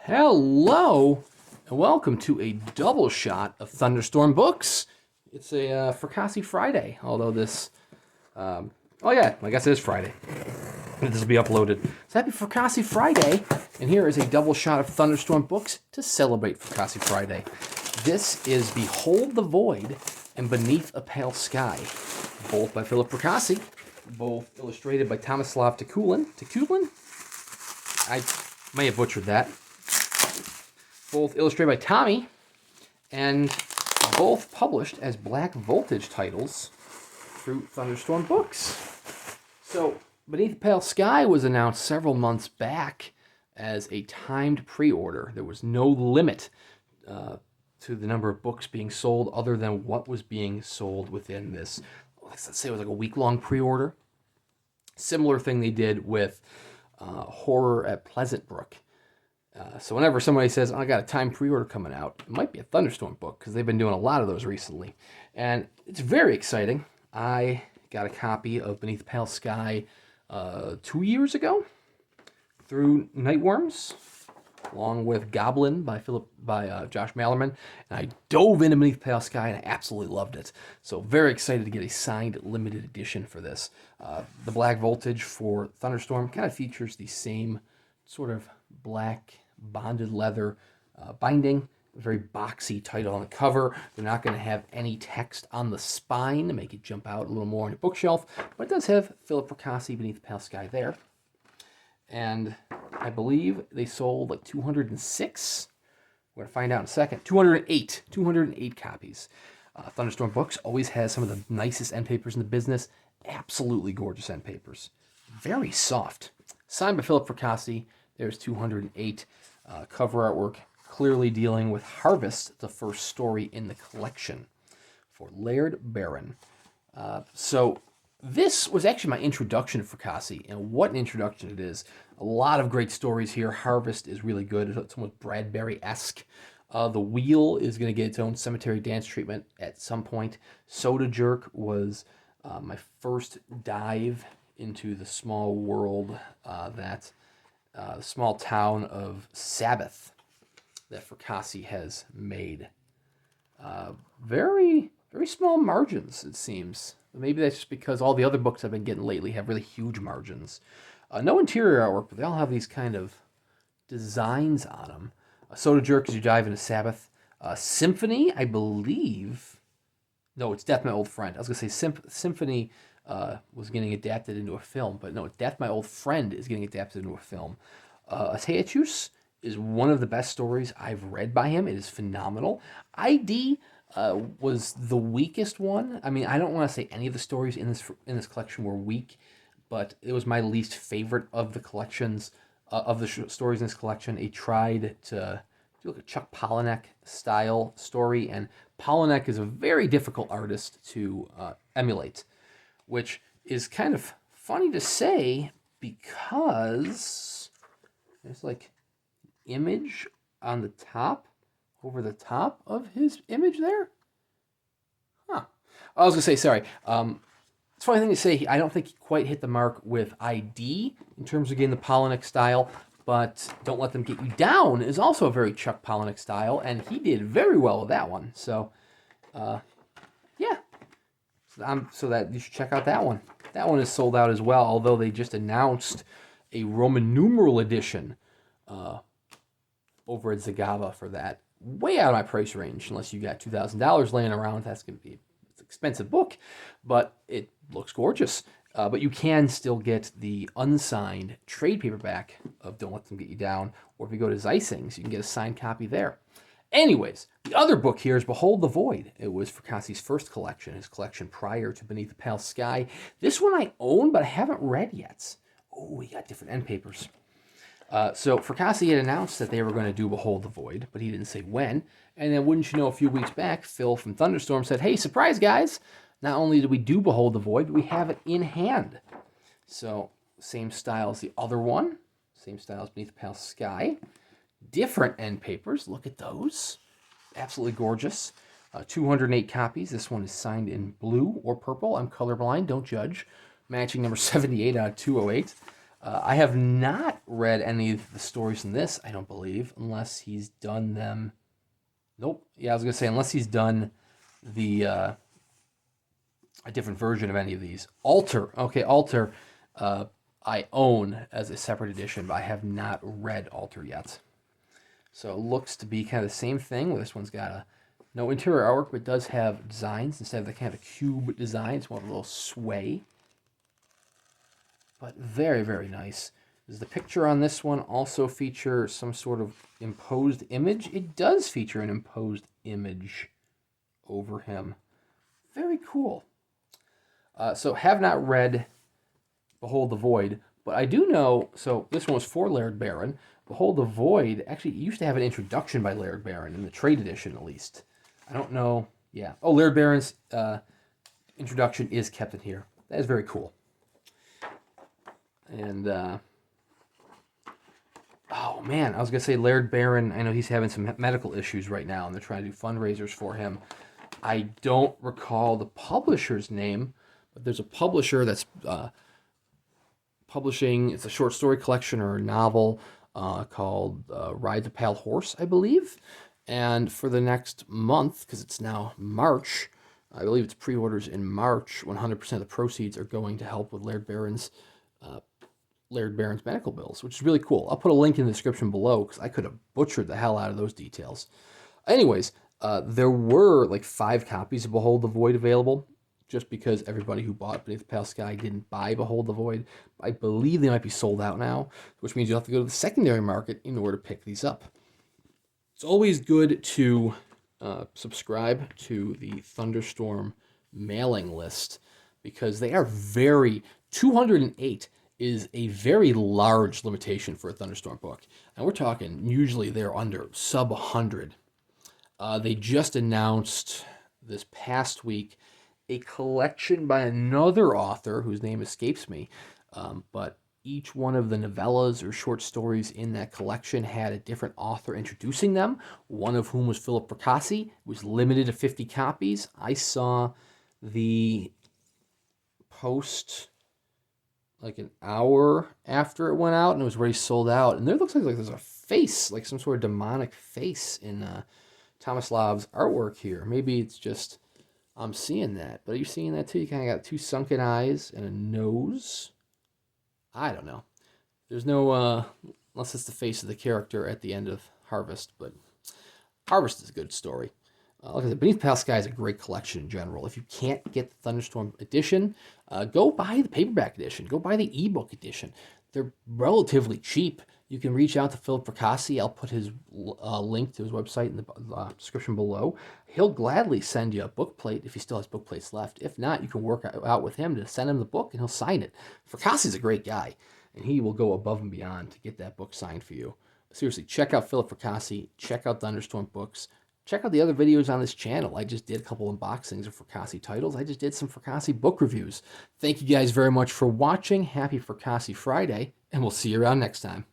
Hello, and welcome to a double shot of Thunderstorm Books. It's a Fracassi Friday, although this, oh yeah, I guess it is Friday. This will be uploaded. So happy Fracassi Friday, and here is a double shot of Thunderstorm Books to celebrate Fracassi Friday. This is Behold the Void and Beneath a Pale Sky, both by Philip Fracassi, both illustrated by Tomislav Tikulin. Tikulin? I may have butchered that. Both illustrated by Tommy, and both published as Black Voltage titles through Thunderstorm Books. So, Beneath the Pale Sky was announced several months back as a timed pre-order. There was no limit to the number of books being sold other than what was being sold within this. Let's say it was like a week-long pre-order. Similar thing they did with Horror at Pleasant Brook. So whenever somebody says, oh, I got a timed pre-order coming out, it might be a Thunderstorm book because they've been doing a lot of those recently. And it's very exciting. I got a copy of Beneath the Pale Sky 2 years ago through Nightworms, along with Goblin by Josh Malerman. And I dove into Beneath the Pale Sky and I absolutely loved it. So very excited to get a signed limited edition for this. The Black Voltage for Thunderstorm kind of features the same sort of black bonded leather binding, very boxy title on the cover. They're not going to have any text on the spine to make it jump out a little more on your bookshelf, but it does have Philip Fracassi Beneath the Pale Sky there. And I believe they sold like 206. We're going to find out in a second. 208 copies. Thunderstorm Books always has some of the nicest end papers in the business. Absolutely gorgeous end papers. Very soft. Signed by Philip Fracassi. There's 208 cover artwork, clearly dealing with Harvest, the first story in the collection, for Laird Barron. So this was actually my introduction to Fracassi, and what an introduction it is. A lot of great stories here. Harvest is really good. It's almost Bradbury-esque. The Wheel is going to get its own cemetery dance treatment at some point. Soda Jerk was my first dive into the small world the small town of Sabbath that Fracassi has made. Very, very small margins, it seems. Maybe that's just because all the other books I've been getting lately have really huge margins. No interior artwork, but they all have these kind of designs on them. Soda Jerk as you dive into Sabbath. Symphony, I believe. No, it's Death My Old Friend. I was going to say Symphony was getting adapted into a film, but no, Death My Old Friend is getting adapted into a film. Ateachus is one of the best stories I've read by him. It is phenomenal. ID was the weakest one. I mean, I don't want to say any of the stories in this collection were weak, but it was my least favorite of the collections of the stories in this collection. It tried to do like a Chuck Palahniuk style story, and Palahniuk is a very difficult artist to emulate, which is kind of funny to say because there's like image on the top, over the top of his image there. Huh. I was going to say, sorry. It's a funny thing to say. I don't think he quite hit the mark with ID in terms of getting the Palahniuk style, but Don't Let Them Get You Down is also a very Chuck Palahniuk style, and he did very well with that one. So, yeah. So that you should check out that one. That one is sold out as well, although they just announced a Roman numeral edition over at Zagava for that. Way out of my price range, unless you got $2,000 laying around. That's going to be an expensive book, but it looks gorgeous. But you can still get the unsigned trade paperback of Don't Let Them Get You Down, or if you go to Zeissing's, you can get a signed copy there. Anyways, the other book here is Behold the Void. It was Fracassi's first collection, his collection prior to Beneath the Pale Sky. This one I own, but I haven't read yet. Oh, we got different end papers. So Fracassi had announced that they were going to do Behold the Void, but he didn't say when. And then wouldn't you know, a few weeks back, Phil from Thunderstorm said, hey, surprise, guys. Not only did we do Behold the Void, but we have it in hand. So same style as the other one. Same style as Beneath the Pale Sky. Different end papers. Look at those. Absolutely gorgeous. 208 copies. This one is signed in blue or purple. I'm colorblind. Don't judge. Matching number 78 out of 208. I have not read any of the stories in this, I don't believe, unless he's done them. Nope. Yeah, I was going to say, unless he's done the a different version of any of these. Alter. Okay, Alter I own as a separate edition, but I have not read Alter yet. So it looks to be kind of the same thing. Well, this one's got no interior artwork, but does have designs instead of the kind of a cube design. It's more of a little sway. But very, very nice. Does the picture on this one also feature some sort of imposed image? It does feature an imposed image over him. Very cool. So have not read Behold the Void, but I do know, so this one was for Laird Barron. Behold the Void actually used to have an introduction by Laird Barron, in the trade edition at least. I don't know, yeah. Oh, Laird Barron's introduction is kept in here. That is very cool. And, oh man, I was going to say Laird Barron, I know he's having some medical issues right now, and they're trying to do fundraisers for him. I don't recall the publisher's name, but there's a publisher that's publishing, it's a short story collection or a novel called Ride the Pale Horse, I believe. And for the next month, because it's now March, I believe it's pre-orders in March, 100% of the proceeds are going to help with Laird Barron's medical bills, which is really cool. I'll put a link in the description below because I could have butchered the hell out of those details. Anyways, there were like 5 copies of Behold the Void available, just because everybody who bought Beneath the Pale Sky didn't buy Behold the Void. I believe they might be sold out now, which means you'll have to go to the secondary market in order to pick these up. It's always good to subscribe to the Thunderstorm mailing list because they are 208 is a very large limitation for a Thunderstorm book. And we're talking, usually they're under sub 100. They just announced this past week a collection by another author whose name escapes me, but each one of the novellas or short stories in that collection had a different author introducing them, one of whom was Philip Fracassi. It was limited to 50 copies. I saw the post like an hour after it went out, and it was already sold out. And there looks like there's a face, like some sort of demonic face in Tomislav's artwork here. Maybe it's just I'm seeing that, but are you seeing that too? You kind of got 2 sunken eyes and a nose. I don't know. There's no, unless it's the face of the character at the end of Harvest, but Harvest is a good story. Like I said, Beneath Pale Sky is a great collection in general. If you can't get the Thunderstorm edition, go buy the paperback edition. Go buy the ebook edition. They're relatively cheap. You can reach out to Philip Fracassi. I'll put his link to his website in the description below. He'll gladly send you a book plate if he still has book plates left. If not, you can work out with him to send him the book, and he'll sign it. Fracassi's a great guy, and he will go above and beyond to get that book signed for you. Seriously, check out Philip Fracassi. Check out Thunderstorm Books. Check out the other videos on this channel. I just did a couple unboxings of Fracassi titles. I just did some Fracassi book reviews. Thank you guys very much for watching. Happy Fracassi Friday, and we'll see you around next time.